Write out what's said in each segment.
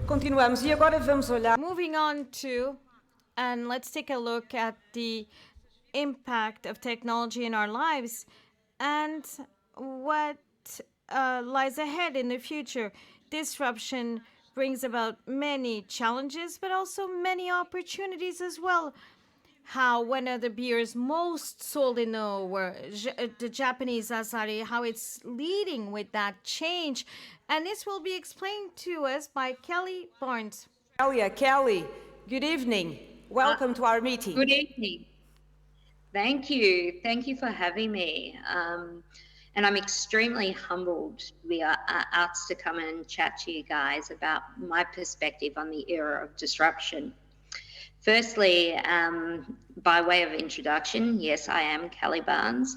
Continuamos e agora vamos olhar. Moving on to, and let's take a look at the impact of technology in our lives and what lies ahead in the future. Disruption brings about many challenges, but also many opportunities as well. How one of the beers most sold in the Japanese Asahi, how it's leading with that change. And this will be explained to us by Kelly Barnes. Kelly, good evening. Welcome to our meeting. Good evening. Thank you. Thank you for having me. And I'm extremely humbled to be asked to come and chat to you guys about my perspective on the era of disruption. Firstly, by way of introduction, yes, I am Kelly Barnes,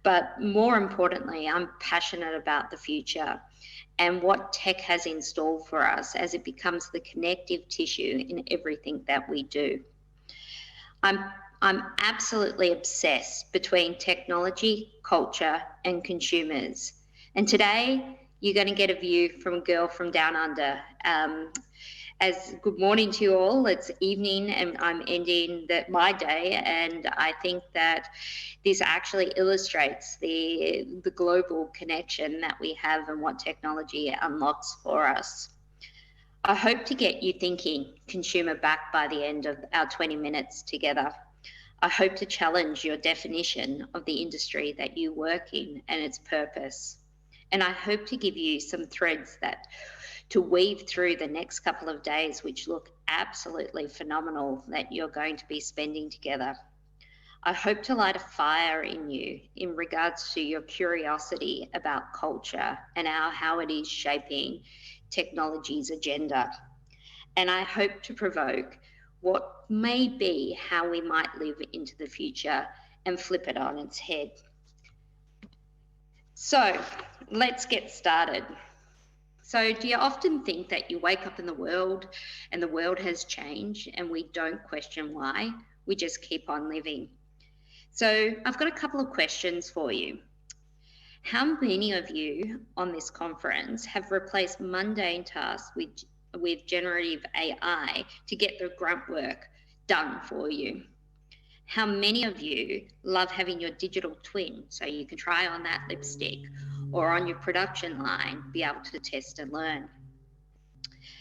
but more importantly, I'm passionate about the future and what tech has in store for us as it becomes the connective tissue in everything that we do. I'm absolutely obsessed between technology, culture, and consumers. And today, you're going to get a view from a girl from down under. As good morning to you all. It's evening and I'm ending my day, and I think that this actually illustrates the global connection that we have and what technology unlocks for us. I hope to get you thinking consumer back by the end of our 20 minutes together. I hope to challenge your definition of the industry that you work in and its purpose. And I hope to give you some threads to weave through the next couple of days, which look absolutely phenomenal, that you're going to be spending together. I hope to light a fire in you in regards to your curiosity about culture and how it is shaping technology's agenda. And I hope to provoke what may be how we might live into the future and flip it on its head. So let's get started. So do you often think that you wake up in the world and the world has changed and we don't question why? We just keep on living. So I've got a couple of questions for you. How many of you on this conference have replaced mundane tasks with generative AI to get the grunt work done for you? How many of you love having your digital twin so you can try on that lipstick, or on your production line, be able to test and learn?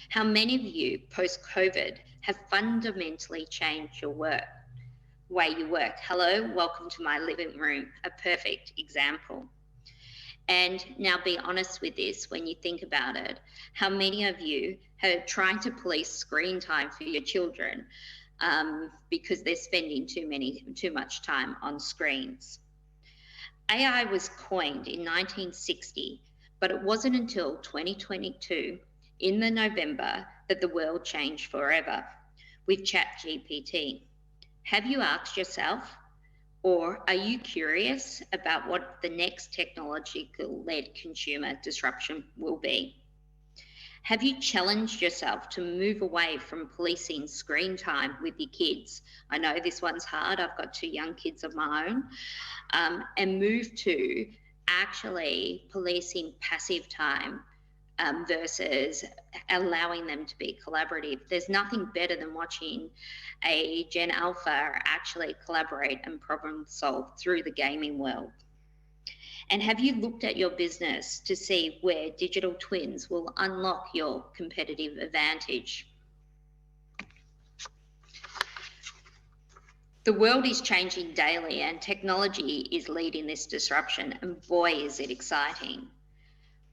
How many of you post-COVID have fundamentally changed your way you work? Hello, welcome to my living room, a perfect example. And now be honest with this when you think about it. How many of you are trying to police screen time for your children because they're spending too much time on screens? AI was coined in 1960, but it wasn't until 2022 in the November that the world changed forever with ChatGPT. Have you asked yourself, or are you curious about what the next technological-led consumer disruption will be? Have you challenged yourself to move away from policing screen time with your kids? I know this one's hard. I've got 2 young kids of my own. And move to actually policing passive time versus allowing them to be collaborative. There's nothing better than watching a Gen Alpha actually collaborate and problem solve through the gaming world. And have you looked at your business to see where digital twins will unlock your competitive advantage? The world is changing daily and technology is leading this disruption, and boy, is it exciting.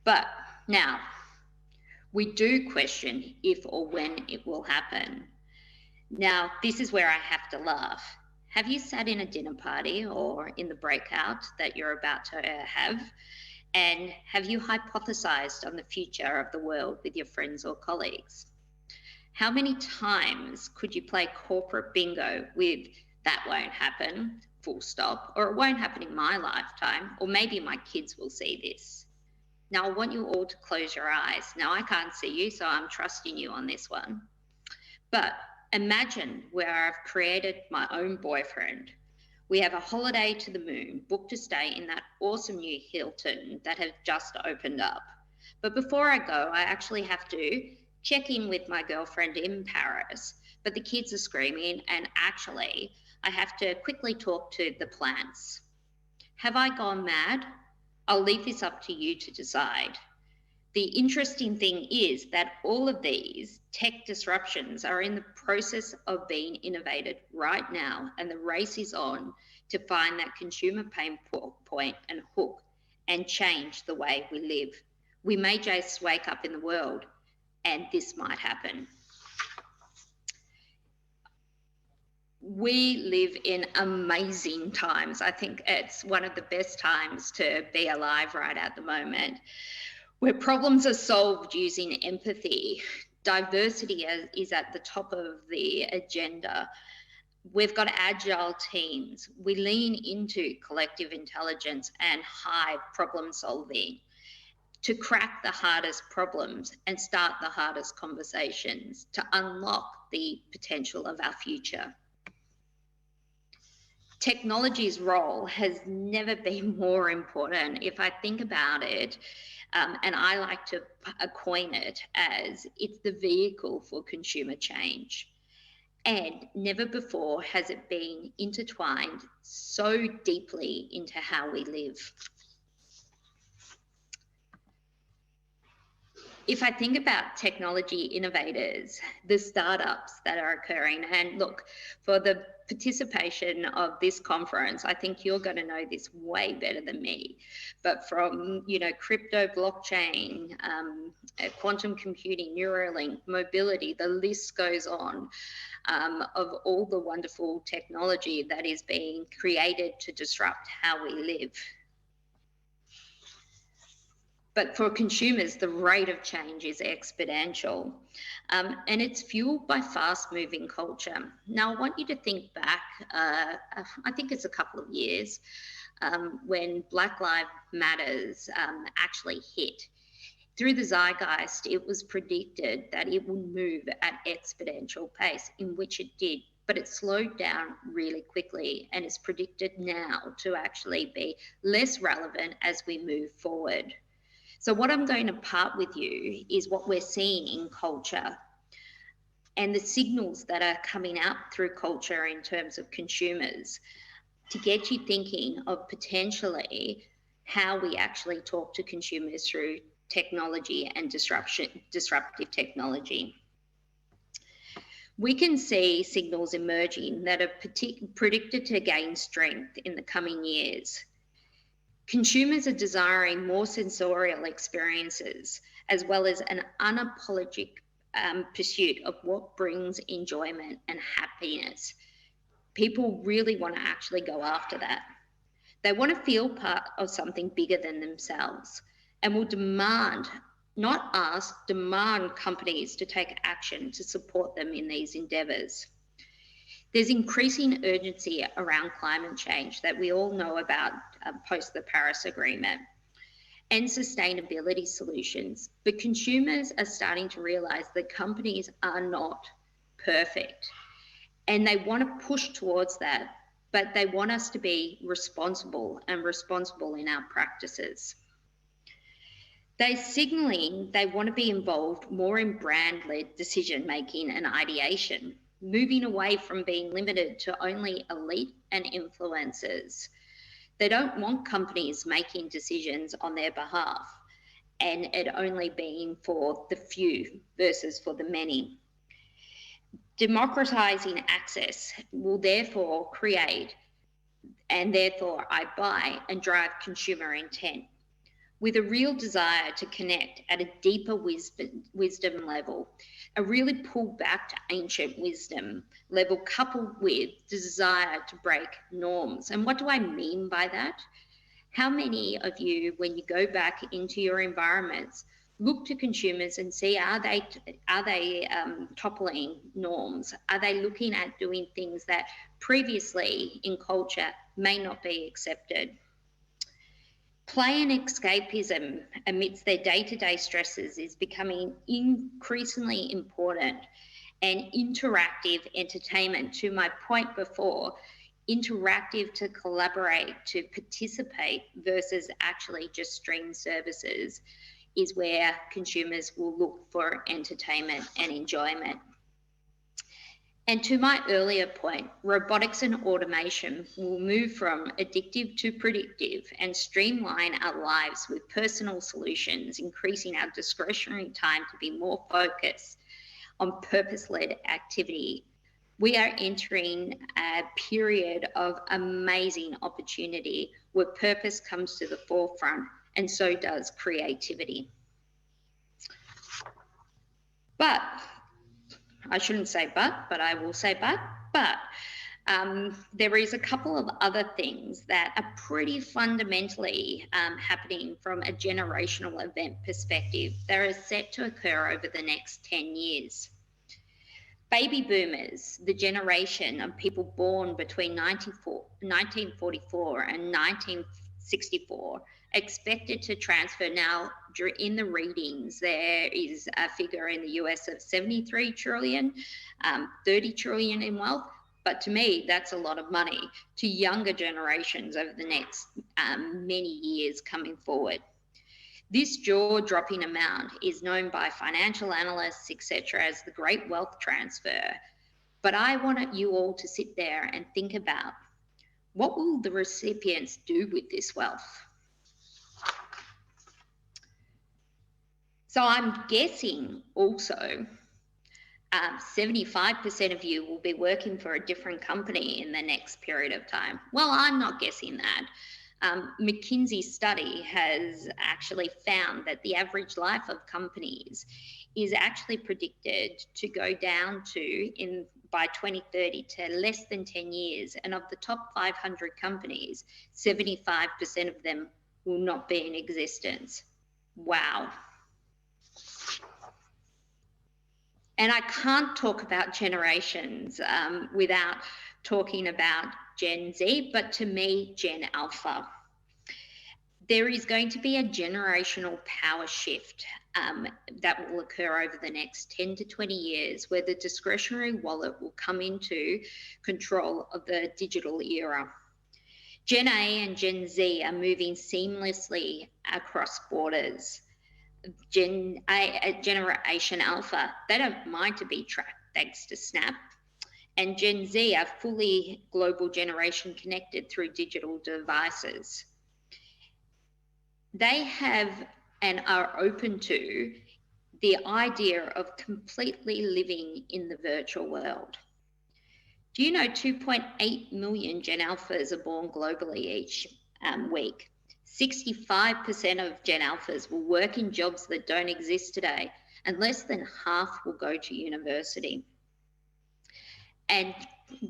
But now, we do question if or when it will happen. Now, this is where I have to laugh. Have you sat in a dinner party or in the breakout that you're about to have? And have you hypothesized on the future of the world with your friends or colleagues? How many times could you play corporate bingo with "that won't happen, full stop," or "it won't happen in my lifetime," or "maybe my kids will see this"? Now, I want you all to close your eyes. Now, I can't see you, so I'm trusting you on this one. But imagine where I've created my own boyfriend. We have a holiday to the moon, booked to stay in that awesome new Hilton that has just opened up. But before I go, I actually have to check in with my girlfriend in Paris, but the kids are screaming and actually I have to quickly talk to the plants. Have I gone mad? I'll leave this up to you to decide. The interesting thing is that all of these tech disruptions are in the process of being innovated right now, and the race is on to find that consumer pain point and hook and change the way we live. We may just wake up in the world and this might happen. We live in amazing times. I think it's one of the best times to be alive right at the moment, where problems are solved using empathy. Diversity is at the top of the agenda. We've got agile teams. We lean into collective intelligence and high problem solving to crack the hardest problems and start the hardest conversations to unlock the potential of our future. Technology's role has never been more important. If I think about it, and I like to coin it as it's the vehicle for consumer change. And never before has it been intertwined so deeply into how we live. If I think about technology innovators, the startups that are occurring, and look, for the participation of this conference, I think you're going to know this way better than me, but from, crypto, blockchain, quantum computing, Neuralink, mobility, the list goes on, of all the wonderful technology that is being created to disrupt how we live. But for consumers, the rate of change is exponential, and it's fueled by fast-moving culture. Now, I want you to think back, I think it's a couple of years, when Black Lives Matters actually hit. Through the zeitgeist, it was predicted that it would move at exponential pace, in which it did, but it slowed down really quickly and is predicted now to actually be less relevant as we move forward. So what I'm going to part with you is what we're seeing in culture and the signals that are coming out through culture in terms of consumers to get you thinking of potentially how we actually talk to consumers through technology and disruptive technology. We can see signals emerging that are predicted to gain strength in the coming years. Consumers are desiring more sensorial experiences, as well as an unapologetic pursuit of what brings enjoyment and happiness. People really want to actually go after that. They want to feel part of something bigger than themselves and will demand, not ask, demand companies to take action to support them in these endeavours. There's increasing urgency around climate change that we all know about post the Paris Agreement and sustainability solutions, but consumers are starting to realise that companies are not perfect and they want to push towards that, but they want us to be responsible in our practices. They're signalling they want to be involved more in brand-led decision-making and ideation, moving away from being limited to only elite and influencers. They don't want companies making decisions on their behalf and it only being for the few versus for the many. Democratizing access will therefore create, and therefore I buy and drive consumer intent, with a real desire to connect at a deeper wisdom level, a really pulled back to ancient wisdom level, coupled with the desire to break norms. And what do I mean by that? How many of you, when you go back into your environments, look to consumers and see, are they toppling norms? Are they looking at doing things that previously in culture may not be accepted? Play and escapism amidst their day-to-day stresses is becoming increasingly important, and interactive entertainment, to my point before, interactive to collaborate, to participate versus actually just stream services, is where consumers will look for entertainment and enjoyment. And to my earlier point, robotics and automation will move from addictive to predictive and streamline our lives with personal solutions, increasing our discretionary time to be more focused on purpose-led activity. We are entering a period of amazing opportunity where purpose comes to the forefront, and so does creativity. But I shouldn't say but I will say but there is a couple of other things that are pretty fundamentally happening from a generational event perspective that are set to occur over the next 10 years. Baby boomers, the generation of people born between 1944 and 1964, expected to transfer now. In the readings, there is a figure in the US of 73 trillion, 30 trillion in wealth. But to me, that's a lot of money to younger generations over the next many years coming forward. This jaw-dropping amount is known by financial analysts, etc., as the great wealth transfer. But I want you all to sit there and think about, what will the recipients do with this wealth? So I'm guessing also 75% of you will be working for a different company in the next period of time. Well, I'm not guessing that. McKinsey's study has actually found that the average life of companies is actually predicted to go down to, by 2030, to less than 10 years. And of the top 500 companies, 75% of them will not be in existence. Wow. And I can't talk about generations without talking about Gen Z, but to me, Gen Alpha. There is going to be a generational power shift that will occur over the next 10 to 20 years, where the discretionary wallet will come into control of the digital era. Gen A and Gen Z are moving seamlessly across borders. Generation Alpha, they don't mind to be tracked thanks to Snap. And Gen Z are fully global generation connected through digital devices. They have and are open to the idea of completely living in the virtual world. Do you know 2.8 million Gen Alphas are born globally each week? 65% of Gen Alphas will work in jobs that don't exist today, and less than half will go to university. And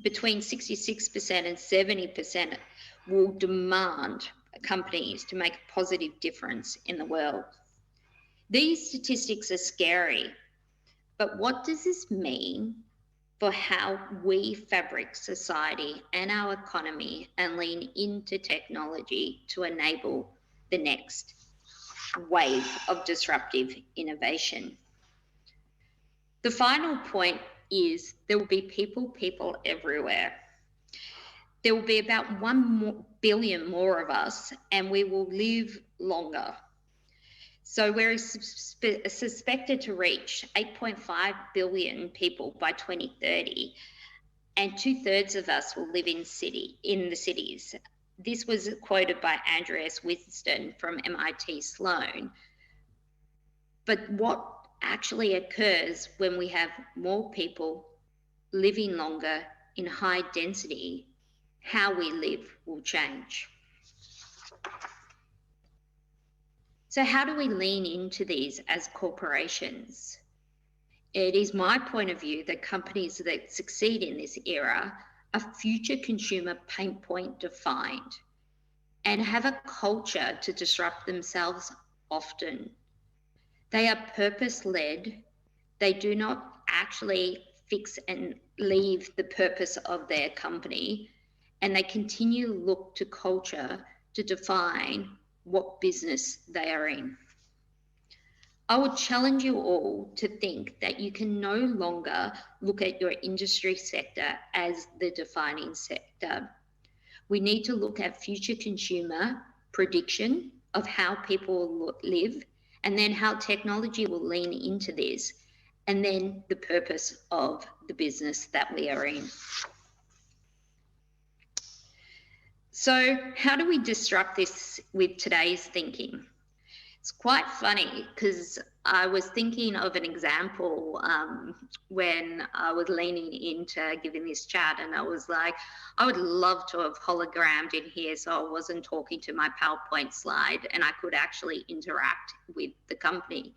between 66% and 70% will demand companies to make a positive difference in the world. These statistics are scary, but what does this mean for how we fabric society and our economy and lean into technology to enable the next wave of disruptive innovation? The final point is there will be people everywhere. There will be about 1 billion more of us, and we will live longer. So we're suspected to reach 8.5 billion people by 2030, and 2/3 of us will live in the cities. This was quoted by Andreas Winston from MIT Sloan. But what actually occurs when we have more people living longer in high density, how we live will change. So how do we lean into these as corporations? It is my point of view that companies that succeed in this era are future consumer pain point defined and have a culture to disrupt themselves often. They are purpose-led. They do not actually fix and leave the purpose of their company, and they continue to look to culture to define what business they are in. I would challenge you all to think that you can no longer look at your industry sector as the defining sector. We need to look at future consumer prediction of how people will live and then how technology will lean into this, and then the purpose of the business that we are in. So how do we disrupt this with today's thinking? It's quite funny because I was thinking of an example when I was leaning into giving this chat, and I was like, I would love to have hologrammed in here so I wasn't talking to my PowerPoint slide and I could actually interact with the company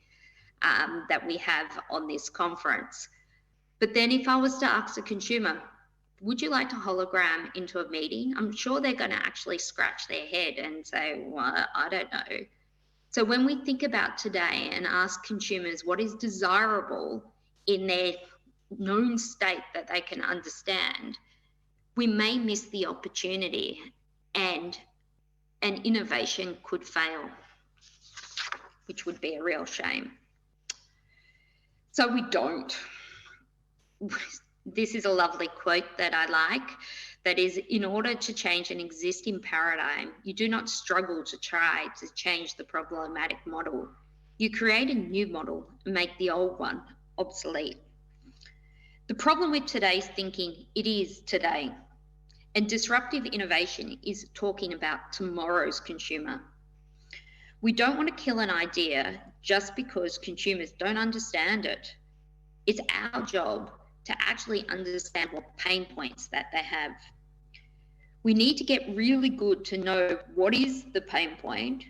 that we have on this conference. But then if I was to ask a consumer, would you like to hologram into a meeting? I'm sure they're going to actually scratch their head and say, well, I don't know. So when we think about today and ask consumers what is desirable in their known state that they can understand, we may miss the opportunity and an innovation could fail, which would be a real shame. So we don't. This is a lovely quote that I like. That is, in order to change an existing paradigm, you do not struggle to try to change the problematic model. You create a new model and make the old one obsolete. The problem with today's thinking, it is today. And disruptive innovation is talking about tomorrow's consumer. We don't want to kill an idea just because consumers don't understand it. It's our job to actually understand what pain points that they have. We need to get really good to know what is the pain point,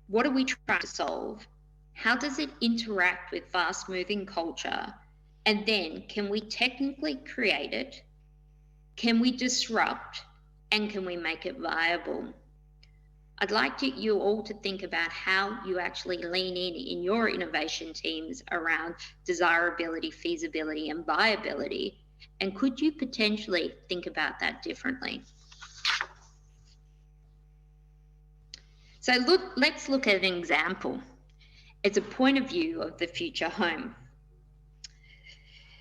what are we trying to solve, how does it interact with fast-moving culture, and then can we technically create it, can we disrupt, and can we make it viable? I'd like you all to think about how you actually lean in your innovation teams around desirability, feasibility, and viability, and could you potentially think about that differently? So let's look at an example. It's a point of view of the future home.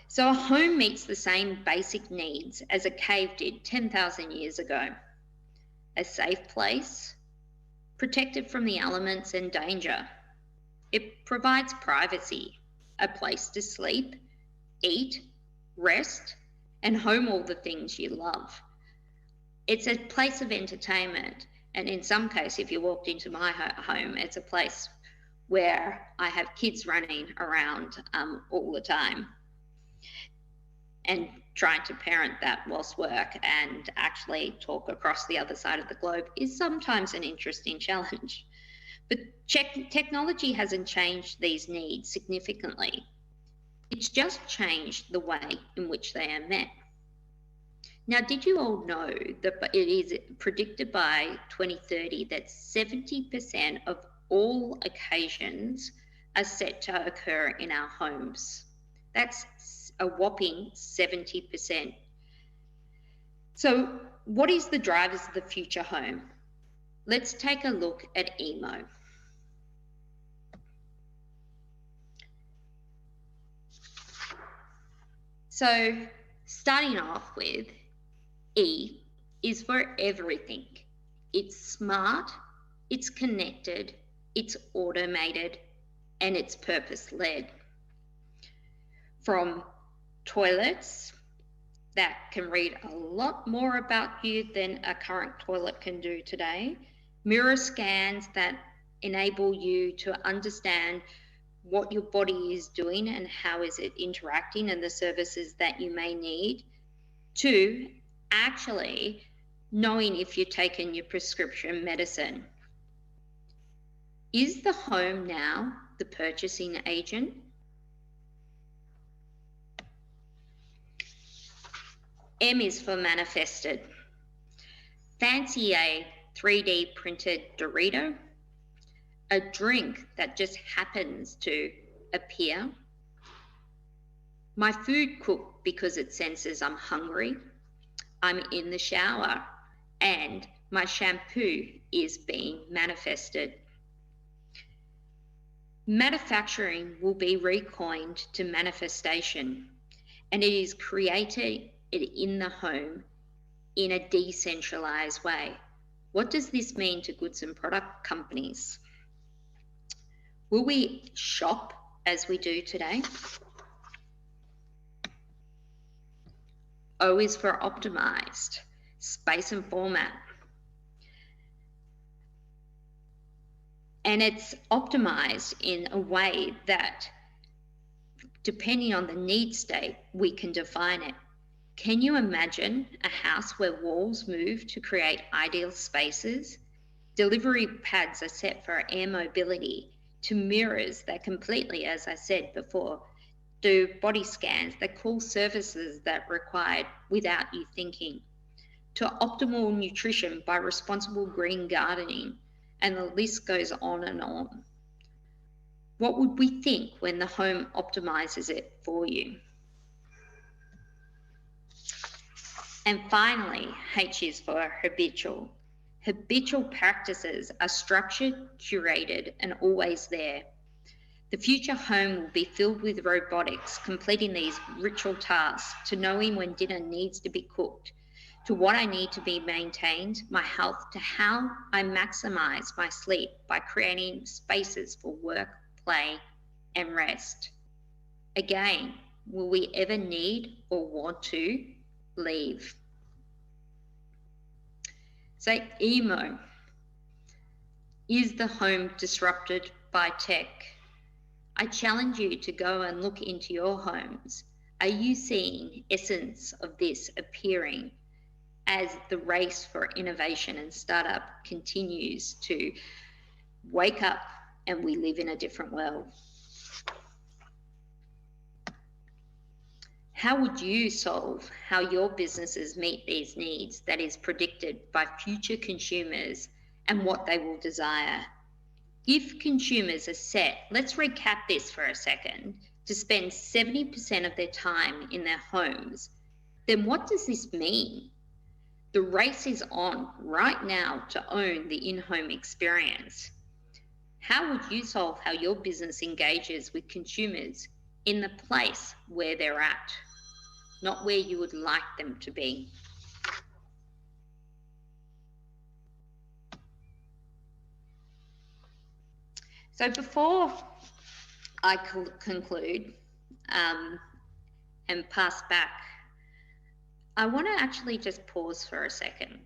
So a home meets the same basic needs as a cave did 10,000 years ago. A safe place, protected from the elements and danger. It provides privacy, a place to sleep, eat, rest, and home all the things you love. It's a place of entertainment. And in some case, if you walked into my home, it's a place where I have kids running around all the time and trying to parent that whilst work and actually talk across the other side of the globe is sometimes an interesting challenge. But technology hasn't changed these needs significantly. It's just changed the way in which they are met. Now, did you all know that it is predicted by 2030 that 70% of all occasions are set to occur in our homes? That's a whopping 70%. So what is the drivers of the future home? Let's take a look at EMO. So starting off with, E is for everything. It's smart, it's connected, it's automated, and it's purpose-led. From toilets that can read a lot more about you than a current toilet can do today, mirror scans that enable you to understand what your body is doing and how is it interacting and the services that you may need, to actually knowing if you're taking your prescription medicine. Is the home now the purchasing agent? M is for manifested. Fancy a 3D printed Dorito, a drink that just happens to appear, my food cooked because it senses I'm hungry, I'm in the shower, and my shampoo is being manifested. Manufacturing will be recoined to manifestation, and it is created in the home in a decentralized way. What does this mean to goods and product companies? Will we shop as we do today? O is for optimized, space and format. And it's optimized in a way that, depending on the need state, we can define it. Can you imagine a house where walls move to create ideal spaces? Delivery pads are set for air mobility, to mirrors that completely, as I said before, do body scans that call services that required without you thinking, to optimal nutrition by responsible green gardening, and the list goes on and on. What would we think when the home optimizes it for you? And finally, H is for habitual. Habitual practices are structured, curated, and always there. The future home will be filled with robotics, completing these ritual tasks, to knowing when dinner needs to be cooked, to what I need to be maintained, my health, to how I maximize my sleep by creating spaces for work, play, and rest. Again, will we ever need or want to leave? So, EMO. Is the home disrupted by tech? I challenge you to go and look into your homes. Are you seeing essence of this appearing as the race for innovation and startup continues to wake up and we live in a different world? How would you solve how your businesses meet these needs that is predicted by future consumers and what they will desire? If consumers are set, let's recap this for a second, to spend 70% of their time in their homes, then what does this mean? The race is on right now to own the in-home experience. How would you solve how your business engages with consumers in the place where they're at, not where you would like them to be? So before I conclude and pass back, I want to actually just pause for a second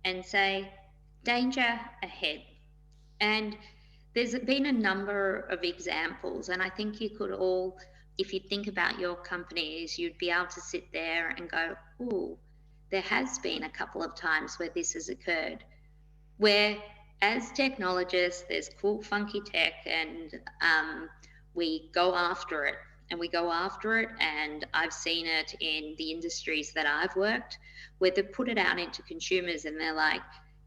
and say, danger ahead. And there's been a number of examples, and I think you could all, if you think about your companies, you'd be able to sit there and go, oh, there has been a couple of times where this has occurred, where as technologists, there's cool, funky tech, and we go after it, and I've seen it in the industries that I've worked, where they put it out into consumers and they're like,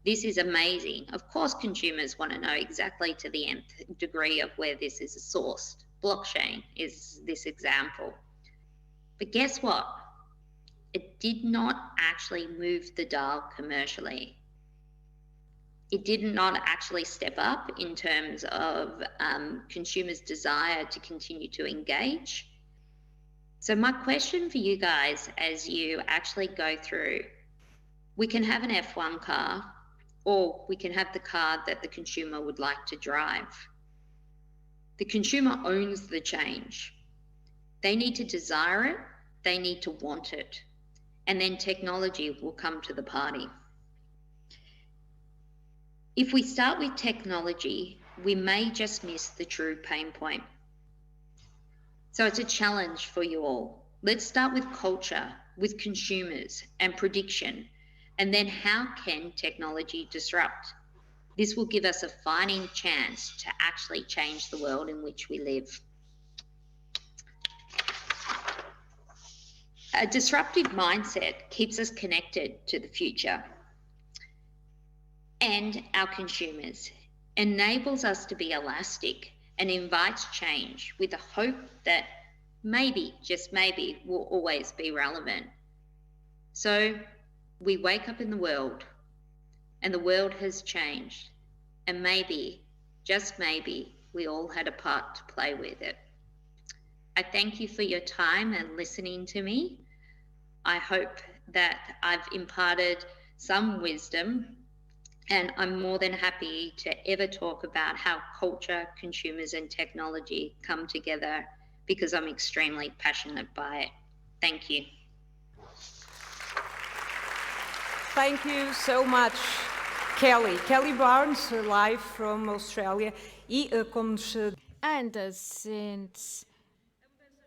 this is amazing. Of course, consumers want to know exactly to the nth degree of where this is sourced. Blockchain is this example. But guess what? It did not actually move the dial commercially. It did not actually step up in terms of consumers' desire to continue to engage. So my question for you guys, as you actually go through, we can have an F1 car, or we can have the car that the consumer would like to drive. The consumer owns the change. They need to desire it, they need to want it, and then technology will come to the party. If we start with technology, we may just miss the true pain point. So it's a challenge for you all. Let's start with culture, with consumers and prediction, and then how can technology disrupt? This will give us a fighting chance to actually change the world in which we live. A disruptive mindset keeps us connected to the future and our consumers, enables us to be elastic and invites change with the hope that maybe, just maybe, will always be relevant. So we wake up in the world and the world has changed, and maybe, just maybe, we all had a part to play with it. I thank you for your time and listening to me. I hope that I've imparted some wisdom And I'm more than happy to ever talk about how culture, consumers, and technology come together because I'm extremely passionate by it. Thank you. Thank you so much, Kelly. Kelly Barnes, live from Australia. E And since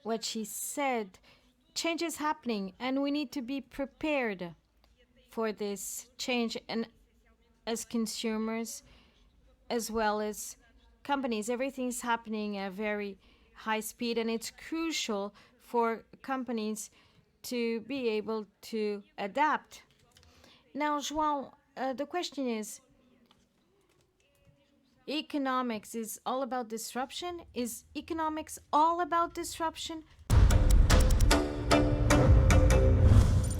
what she said, change is happening, and we need to be prepared for this change, and as consumers as well as companies, everything's happening at very high speed, and it's crucial for companies to be able to adapt. Now, João, the question is, economics is all about disruption? Is economics all about disruption?